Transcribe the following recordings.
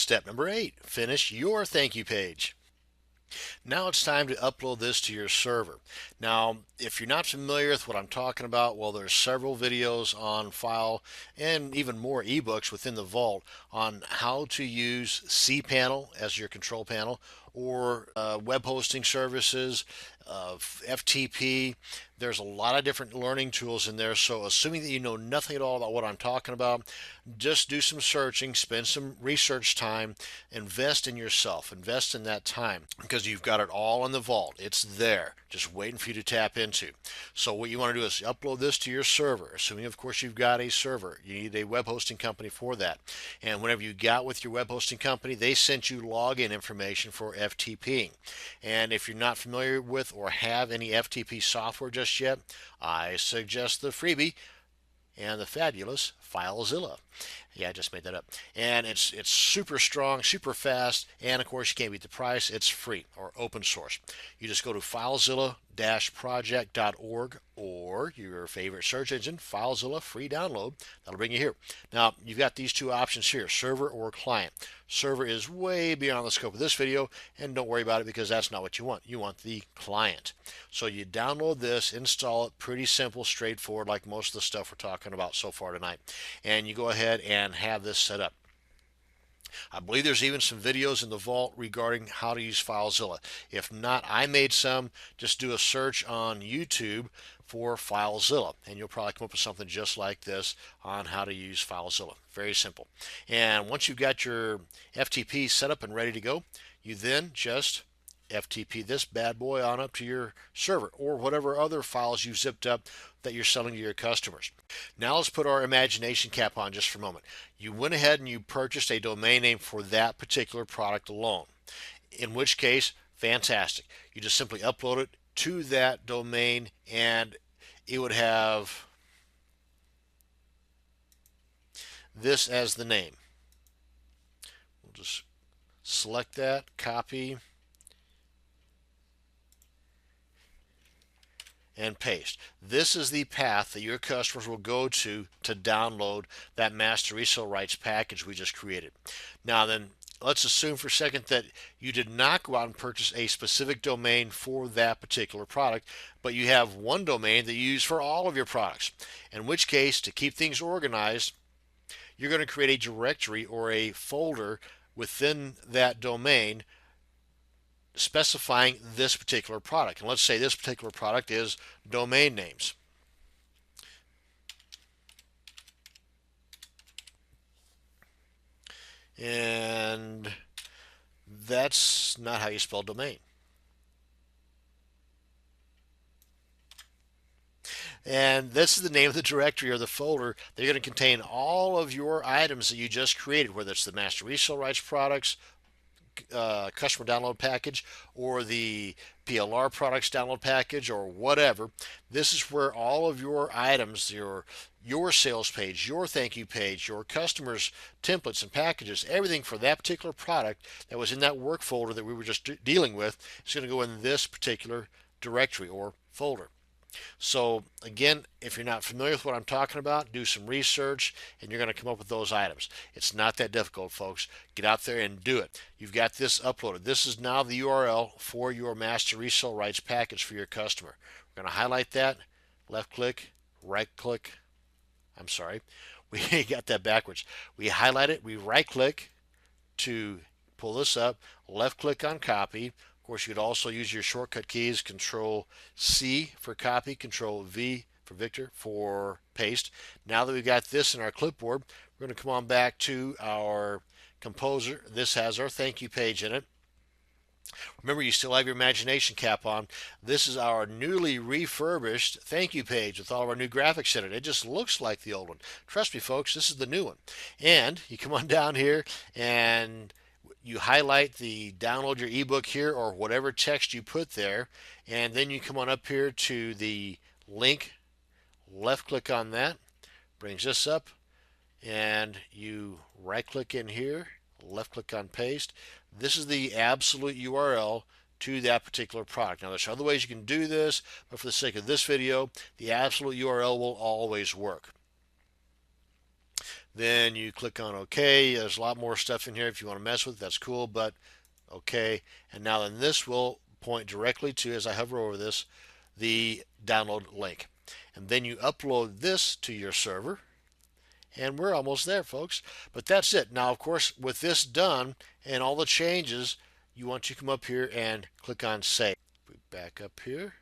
Step number 8, finish your thank you page. Now it's time to upload this to your server. Now, if you're not familiar with what I'm talking about, well, there's several videos on file and even more ebooks within the vault on how to use cPanel as your control panel, or web hosting services, FTP. There's a lot of different learning tools in there, so assuming that you know nothing at all about what I'm talking about, just do some searching, spend some research time, invest in yourself, invest in that time, because you've got it all in the vault. It's there, just waiting for you to tap into. So what you want to do is upload this to your server, assuming of course you've got a server. You need a web hosting company for that. And whenever you got with your web hosting company, they sent you login information for FTPing. And if you're not familiar with or have any FTP software just yet, I suggest the freebie and the fabulous FileZilla. Yeah, I just made that up. And it's super strong, super fast, and of course you can't beat the price. It's free or open source. You just go to filezilla-project.org or your favorite search engine, FileZilla, free download. That'll bring you here. Now, you've got these two options here, server or client. Server is way beyond the scope of this video, and don't worry about it because that's not what you want. You want the client. So you download this, install it, pretty simple, straightforward, like most of the stuff we're talking about so far tonight. And you go ahead and have this set up. I believe there's even some videos in the vault regarding how to use FileZilla. If not, I made some. Just do a search on YouTube for FileZilla, and you'll probably come up with something just like this on how to use FileZilla. Very simple. And once you've got your FTP set up and ready to go, you then just FTP this bad boy on up to your server or whatever other files you've zipped up that you're selling to your customers. Now let's put our imagination cap on just for a moment. You went ahead and you purchased a domain name for that particular product alone. In which case, fantastic. You just simply upload it to that domain and it would have this as the name. We'll just select that, copy, and paste. This is the path that your customers will go to download that master resale rights package we just created. Now then, let's assume for a second that you did not go out and purchase a specific domain for that particular product, but you have one domain that you use for all of your products. In which case, to keep things organized, you're going to create a directory or a folder within that domain specifying this particular product. And let's say this particular product is domain names. And that's not how you spell domain. And this is the name of the directory or the folder. They're going to contain all of your items that you just created, whether it's the master resale rights products, customer download package, or the PLR products download package, or whatever. This is where all of your items, your sales page, your thank you page, your customers templates and packages, everything for that particular product that was in that work folder that we were just dealing with is going to go in this particular directory or folder. So again, if you're not familiar with what I'm talking about, do some research and you're going to come up with those items. It's not that difficult, folks. Get out there and do it. You've got this uploaded. This is now the URL for your master resale rights package for your customer. We're going to highlight that, left click, right click. I'm sorry, we got that backwards. We highlight it, we right click to pull this up, left click on copy. Of course, you could also use your shortcut keys, Control C for copy, Control V for Victor for paste. Now that we've got this in our clipboard, we're going to come on back to our composer. This has our thank you page in it. Remember, you still have your imagination cap on. This is our newly refurbished thank you page with all of our new graphics in it. It just looks like the old one. Trust me, folks, this is the new one. And you come on down here and you highlight the download your ebook here or whatever text you put there, and then you come on up here to the link, left click on that, brings this up, and you right click in here, left click on paste. This is the absolute URL to that particular product. Now there's other ways you can do this, but for the sake of this video, the absolute URL will always work. Then you click on OK. There's a lot more stuff in here if you want to mess with it. That's cool, but OK. And now then this will point directly to, as I hover over this, the download link. And then you upload this to your server. And we're almost there, folks. But that's it. Now, of course, with this done and all the changes, you want to come up here and click on Save. Back up here.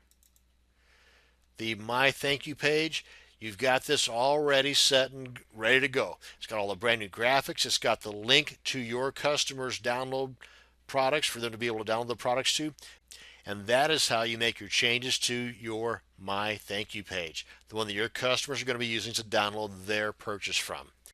The My Thank You page, you've got this already set and ready to go. It's got all the brand new graphics. It's got the link to your customers' download products for them to be able to download the products to. And that is how you make your changes to your My Thank You page, the one that your customers are going to be using to download their purchase from.